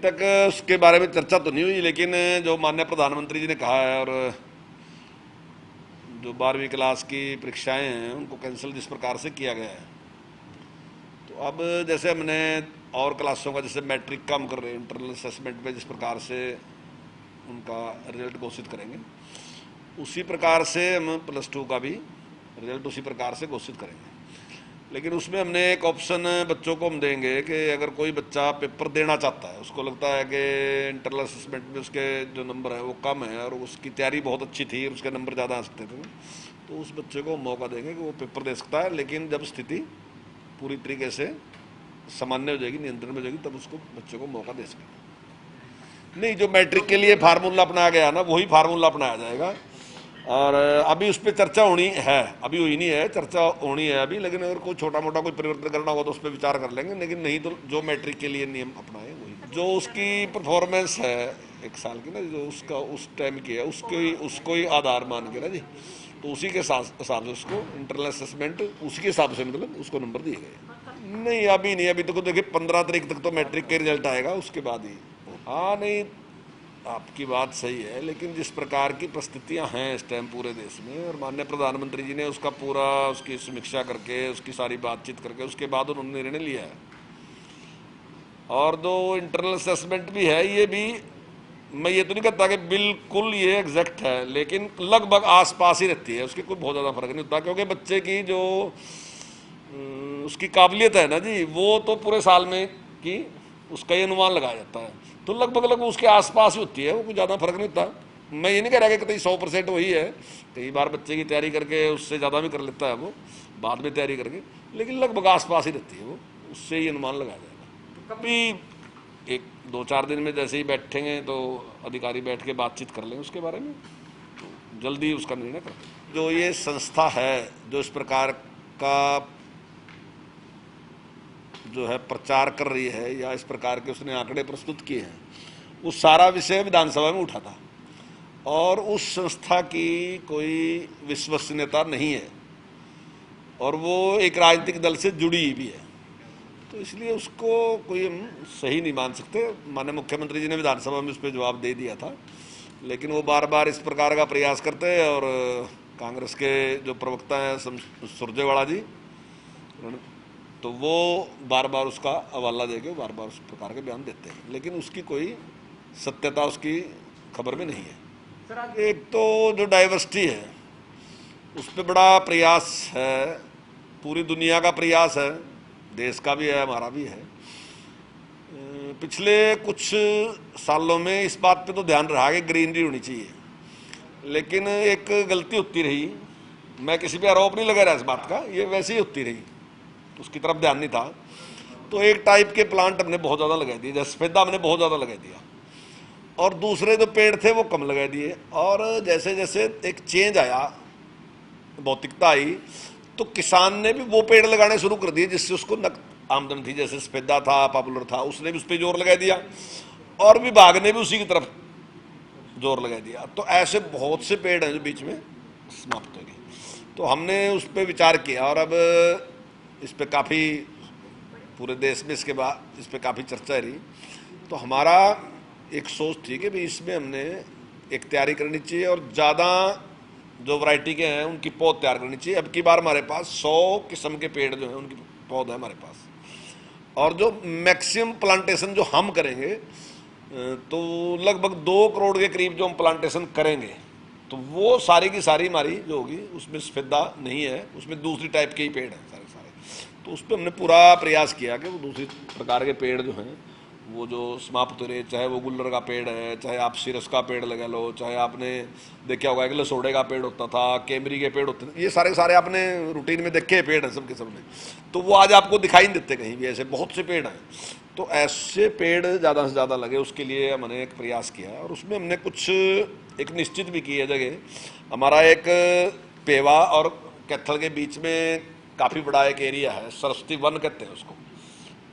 तक उसके बारे में चर्चा तो नहीं हुई, लेकिन जो माननीय प्रधानमंत्री जी ने कहा है और जो 12वीं क्लास की परीक्षाएं हैं उनको कैंसिल जिस प्रकार से किया गया है, तो अब जैसे हमने और क्लासों का जैसे मैट्रिक का हम कर रहे हैं, इंटरनल असेसमेंट में जिस प्रकार से उनका रिजल्ट घोषित करेंगे, उसी प्रकार से हम +2 का भी रिजल्ट उसी प्रकार से घोषित करेंगे। लेकिन उसमें हमने एक ऑप्शन बच्चों को हम देंगे कि अगर कोई बच्चा पेपर देना चाहता है, उसको लगता है कि इंटरनल असेसमेंट में उसके जो नंबर है वो कम है और उसकी तैयारी बहुत अच्छी थी और उसके नंबर ज़्यादा आ सकते थे, तो उस बच्चे को मौका देंगे कि वो पेपर दे सकता है, लेकिन जब स्थिति पूरी तरीके से सामान्य हो जाएगी, नियंत्रण में हो जाएगी, तब उसको बच्चे को मौका दे सकेंगे। नहीं, जो मैट्रिक के लिए फार्मूला अपनाया गया ना वही फार्मूला अपनाया जाएगा। और अभी उस पर चर्चा होनी है, अभी हुई नहीं है, चर्चा होनी है अभी, लेकिन अगर कोई छोटा मोटा कोई परिवर्तन करना होगा तो उस पर विचार कर लेंगे, लेकिन नहीं तो जो मैट्रिक के लिए नियम अपनाए वही। जो उसकी परफॉर्मेंस है 1 साल की ना, जो उसका उस टाइम की है, उसको ही आधार मान के ना जी, तो उसी के हिसाब से उसको इंटरनल असेसमेंट उसी के हिसाब से मतलब उसको नंबर दिए गए। नहीं अभी नहीं, अभी तो देखिए 15 तारीख तक तो मैट्रिक के रिजल्ट आएगा, उसके बाद ही। हाँ नहीं, आपकी बात सही है, लेकिन जिस प्रकार की परिस्थितियां हैं इस टाइम पूरे देश में, और माननीय प्रधानमंत्री जी ने उसका पूरा उसकी समीक्षा करके उसकी सारी बातचीत करके उसके बाद उन्होंने निर्णय लिया है। और जो इंटरनल असेसमेंट भी है, ये भी मैं ये तो नहीं कहता कि बिल्कुल ये एग्जैक्ट है, लेकिन लगभग आसपास ही रहती है, उसकी कोई बहुत ज़्यादा फर्क नहीं होता, क्योंकि बच्चे की जो उसकी काबिलियत है ना जी, वो तो पूरे साल में की उसका ही अनुमान लगाया जाता है, तो लगभग उसके आसपास ही होती है, वो कोई ज़्यादा फर्क नहीं होता। मैं ये नहीं कह रहा कि कहीं 100% वही है, कई बार बच्चे की तैयारी करके उससे ज़्यादा भी कर लेता है वो बाद में तैयारी करके, लेकिन लगभग आसपास ही रहती है वो, उससे ही अनुमान लगाया जाएगा। कभी 1-2-4 दिन में जैसे ही बैठेंगे तो अधिकारी बैठ के बातचीत कर लेंगे उसके बारे में, तो जल्दी उसका निर्णय कर देंगे। जो ये संस्था है जो इस प्रकार का जो है प्रचार कर रही है या इस प्रकार के उसने आंकड़े प्रस्तुत किए हैं, वो सारा विषय विधानसभा में उठा था और उस संस्था की कोई विश्वसनीयता नहीं है और वो एक राजनीतिक दल से जुड़ी भी है, तो इसलिए उसको कोई हम सही नहीं मान सकते। माननीय मुख्यमंत्री जी ने विधानसभा में उस पर जवाब दे दिया था, लेकिन वो बार बार इस प्रकार का प्रयास करते हैं और कांग्रेस के जो प्रवक्ता हैं सुरजेवाला जी, तो वो बार बार उसका हवाला देके बार बार उस प्रकार के बयान देते हैं, लेकिन उसकी कोई सत्यता उसकी खबर में नहीं है। एक तो जो डाइवर्सिटी है उस पर बड़ा प्रयास है, पूरी दुनिया का प्रयास है, देश का भी है, हमारा भी है। पिछले कुछ सालों में इस बात पे तो ध्यान रहा कि ग्रीनरी होनी चाहिए, लेकिन एक गलती होती रही, मैं किसी पे आरोप नहीं लगा रहा इस बात का, ये वैसे ही होती रही, उसकी तरफ ध्यान नहीं था, तो एक टाइप के प्लांट हमने बहुत ज़्यादा लगा दिए, जैसे सफेदा हमने बहुत ज़्यादा लगा दिया और दूसरे जो पेड़ थे वो कम लगा दिए, और जैसे जैसे एक चेंज आया, भौतिकता आई, तो किसान ने भी वो पेड़ लगाने शुरू कर दिए जिससे उसको आमदन थी, जैसे सफेदा था, पॉपुलर था, उसने भी उस पर जोर लगा दिया और विभाग ने भी उसी की तरफ जोर लगा दिया, तो ऐसे बहुत से पेड़ हैं जो बीच में समाप्त हो गए। तो हमने उस पर विचार किया और अब इस पर काफ़ी पूरे देश में इसके बाद इस पर काफ़ी चर्चा रही, तो हमारा एक सोच थी कि भाई इसमें हमने एक तैयारी करनी चाहिए और ज़्यादा जो वैरायटी के हैं उनकी पौध तैयार करनी चाहिए। अब की बार हमारे पास 100 किस्म के पेड़ जो हैं उनकी पौध है हमारे पास, और जो मैक्सिमम प्लांटेशन जो हम करेंगे तो लगभग 2 करोड़ के करीब जो हम प्लांटेशन करेंगे, तो वो सारी की सारी हमारी जो होगी उसमें सफेदा नहीं है, उसमें दूसरी टाइप के ही पेड़ हैं सारे सारे। तो उस पर हमने पूरा प्रयास किया कि वो दूसरी प्रकार के पेड़ जो हैं वो जो समाप्त हो रहे, चाहे वो गुल्लर का पेड़ है, चाहे आप सिरस का पेड़ लगा लो, चाहे आपने देखा होगा कि लसोड़े का पेड़ होता था, कैमरी के पेड़ होते थे, ये सारे सारे आपने रूटीन में देखे पेड़ हैं सब के सब में, तो वो आज आपको दिखाई नहीं देते कहीं भी, ऐसे बहुत से पेड़ हैं। तो ऐसे पेड़ ज़्यादा से ज़्यादा लगे उसके लिए हमने एक प्रयास किया और उसमें हमने कुछ एक निश्चित भी की है जगह। हमारा एक पेवा और कैथल के बीच में काफ़ी बड़ा एक एरिया है, सरस्वती वन कहते हैं उसको,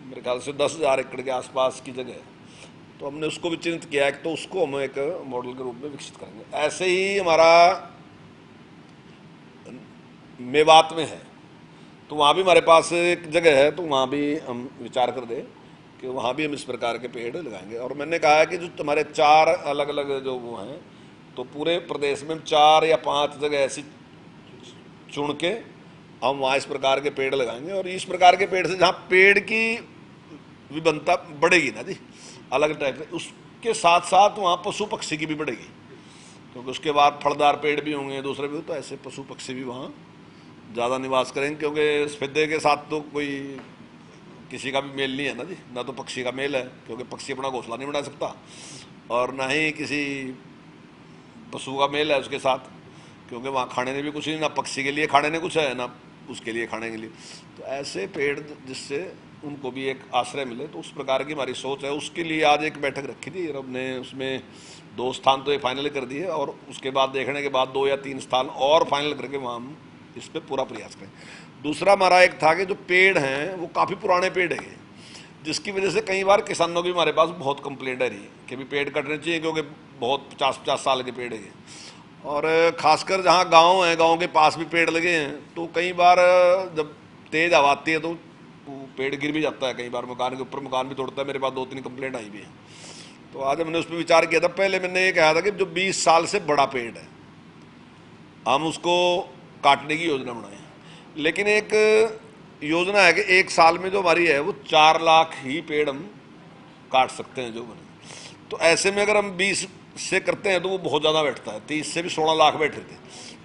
मेरे ख्याल से 10,000 एकड़ के आसपास की जगह है, तो हमने उसको भी चिन्हित किया है, तो उसको हम एक मॉडल के रूप में विकसित करेंगे। ऐसे ही हमारा मेवात में है, तो वहाँ भी हमारे पास एक जगह है, तो वहाँ भी हम विचार कर दें कि वहाँ भी हम इस प्रकार के पेड़ लगाएंगे। और मैंने कहा है कि जो तुम्हारे 4 अलग अलग जो वो हैं, तो पूरे प्रदेश में 4 या 5 जगह ऐसी चुन के हम वहाँ इस प्रकार के पेड़ लगाएंगे। और इस प्रकार के पेड़ से जहाँ पेड़ की विभिन्नता बढ़ेगी ना जी, अलग टाइप से, उसके साथ साथ वहाँ पशु पक्षी की भी बढ़ेगी, क्योंकि उसके बाद फलदार पेड़ भी होंगे, दूसरे भी, तो ऐसे पशु पक्षी भी वहाँ ज़्यादा निवास करेंगे। क्योंकि सफेदे के साथ तो कोई किसी का भी मेल नहीं है ना जी, ना तो पक्षी का मेल है, क्योंकि पक्षी अपना घोंसला नहीं बना सकता, और ना ही किसी पशु का मेल है उसके साथ, क्योंकि वहाँ खाने ने भी कुछ नहीं, ना पक्षी के लिए खाने ने कुछ है, ना उसके लिए खाने के लिए। तो ऐसे पेड़ जिससे उनको भी एक आश्रय मिले, तो उस प्रकार की हमारी सोच है। उसके लिए आज एक बैठक रखी थी और हमने उसमें 2 स्थान तो ये फाइनल कर दिए, और उसके बाद देखने के बाद 2 या 3 स्थान और फाइनल करके वहाँ हम इस पर पूरा प्रयास करें। दूसरा हमारा एक था कि जो पेड़ हैं वो काफ़ी पुराने पेड़ हैं, जिसकी वजह से कई बार किसानों की हमारे पास बहुत कंप्लेंट आ रही है कि भी पेड़ कटने चाहिए, क्योंकि बहुत 50-50 साल के पेड़ हैं। और ख़ासकर जहाँ गांव हैं, गांव के पास भी पेड़ लगे हैं, तो कई बार जब तेज़ हवा आती है तो वो पेड़ गिर भी जाता है, कई बार मकान के ऊपर मकान भी तोड़ता है। मेरे पास 2-3 कंप्लेंट आई भी है। तो आज हमने उस पर विचार किया था। पहले मैंने ये कहा था कि जो 20 साल से बड़ा पेड़ है हम उसको काटने की योजना बनाएं, लेकिन एक योजना है कि 1 साल में जो हमारी है वो 4 लाख ही पेड़ हम काट सकते हैं जो बने। तो ऐसे में अगर हम 20 से करते हैं तो वो बहुत ज़्यादा बैठता है, 30 से भी 16 लाख बैठे थे।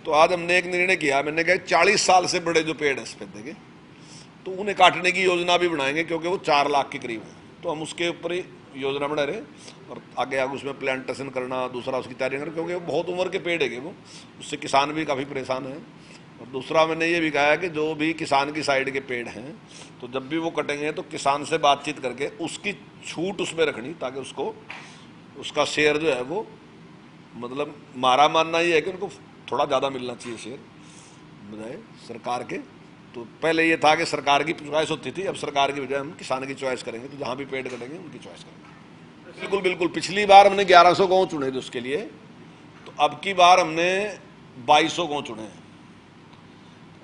तो आज हमने एक निर्णय किया, मैंने कहा 40 साल से बड़े जो पेड़ हैं सफेदे के, तो उन्हें काटने की योजना भी बनाएंगे, क्योंकि वो 4 लाख के करीब है। तो हम उसके ऊपर ही योजना बना रहे, और आगे आगे उसमें प्लांटेशन करना, दूसरा उसकी तैयारी करना, क्योंकि वो बहुत उम्र के पेड़ है वो, उससे किसान भी काफ़ी परेशान है। और दूसरा मैंने ये भी कहा है कि जो भी किसान की साइड के पेड़ हैं, तो जब भी वो कटेंगे तो किसान से बातचीत करके उसकी छूट उसमें रखनी, ताकि उसको उसका शेयर जो है वो, मतलब हमारा मानना ये है कि उनको थोड़ा ज़्यादा मिलना चाहिए शेयर बजाय सरकार के। तो पहले ये था कि सरकार की चॉइस होती थी, अब सरकार की बजाय हम किसान की चॉइस करेंगे। तो जहाँ भी पेड़ कटेंगे उनकी चॉइस करेंगे। बिल्कुल बिल्कुल। पिछली बार हमने 1100 गाँव चुने थे उसके लिए, तो अब की बार हमने 2200 गाँव चुने हैं।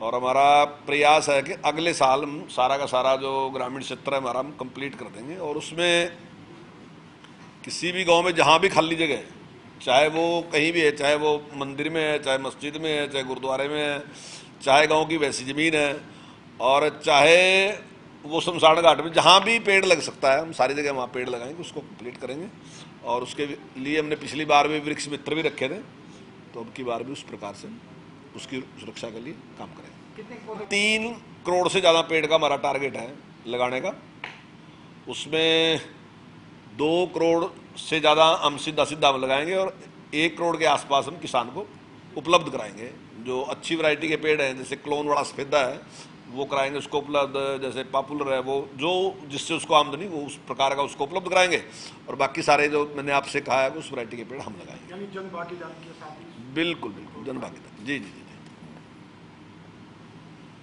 और हमारा प्रयास है कि अगले साल हम सारा का सारा जो ग्रामीण क्षेत्र है हमारा हम कंप्लीट कर देंगे। और उसमें किसी भी गांव में जहाँ भी खाली जगह है, चाहे वो कहीं भी है, चाहे वो मंदिर में है, चाहे मस्जिद में है, चाहे गुरुद्वारे में है, चाहे गांव की वैसी ज़मीन है, और चाहे वो शमशान घाट में, जहाँ भी पेड़ लग सकता है हम सारी जगह वहाँ पेड़ लगाएंगे, उसको कंप्लीट करेंगे। और उसके लिए हमने पिछली बार भी वृक्ष मित्र भी रखे थे, तो अब की बार भी उस प्रकार से उसकी सुरक्षा के लिए काम करेंगे। 3 करोड़ से ज़्यादा पेड़ का हमारा टारगेट है लगाने का। उसमें 2 करोड़ से ज़्यादा हम सीधा हम लगाएंगे, और 1 करोड़ के आसपास हम किसान को उपलब्ध कराएंगे। जो अच्छी वैरायटी के पेड़ हैं, जैसे क्लोन वाला सफेदा है, वो कराएंगे उसको उपलब्ध। जैसे पॉपुलर है वो, जो जिससे उसको आमदनी, वो उस प्रकार का उसको उपलब्ध कराएंगे। और बाकी सारे जो मैंने आपसे कहा है उस वैरायटी के पेड़ हम लगाएंगे। यानी जन भागीदारी के साथ। बिल्कुल बिल्कुल, जन भागीदारी। जी जी जी।